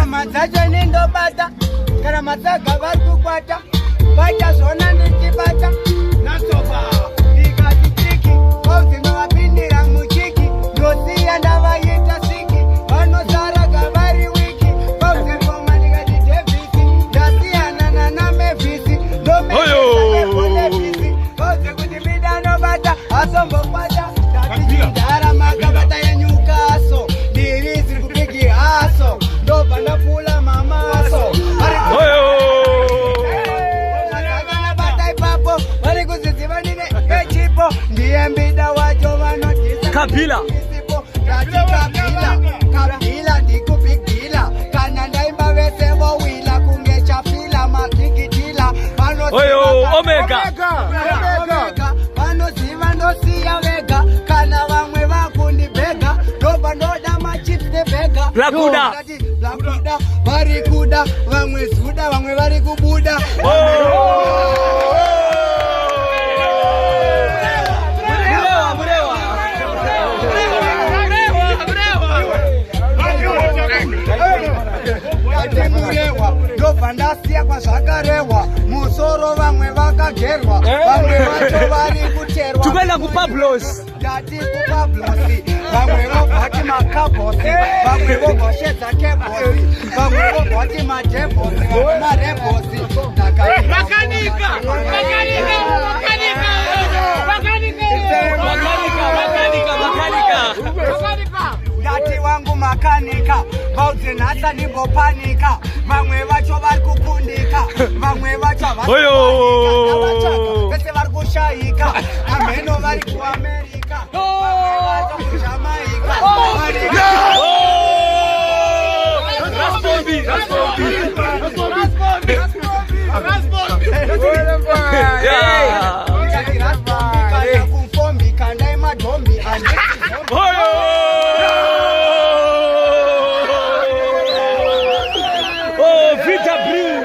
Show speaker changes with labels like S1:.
S1: Mazaja nindo bata, kana mazaga watu kwata, bata zona nitibata, nasoba, diga titiki, kauzi mawapindira muchiki, dosi andava yita siki, wano zara gavari wiki, kauzi ngoma diga ditevisi, dasi anana na mefisi, dome fisi, kauzi kutibida no bata, asombo kwata, dati jindara magabata ya nyuka aso, dirisi kupigi aso, doba na pula mamaso. Ndiye mbida wacho wanotisa
S2: Kabila
S1: Kabila dikupigila kana ndaimba wesevo wila kungecha fila makikitila
S2: Omega
S1: Vanosiva ndosiya vega kana vamwe vakundi bega doba ndoda machips de bega
S2: Blakuda
S1: vari kuda vamwe zuda vamwe vari kubuda Ndopandasiya kwa zvakarewa musoro vamwe vakagerwa vamwe vacho vari kucherwa
S2: tukwenda kupablos
S1: ndati kupablosi vamwe vobvati makabosi vamwe vobvoshedza kebosi vamwe vobvati madhebhosi vamwe marebosi ndati wangu makanika vaudze nhasa nimbopanika vamwe vacho vari kukundika vamwe vacho vese vari kushayika amheno vari kuamerika vamwe vacho kujamaika kumfombi kandai madhombi
S2: Vida Blue.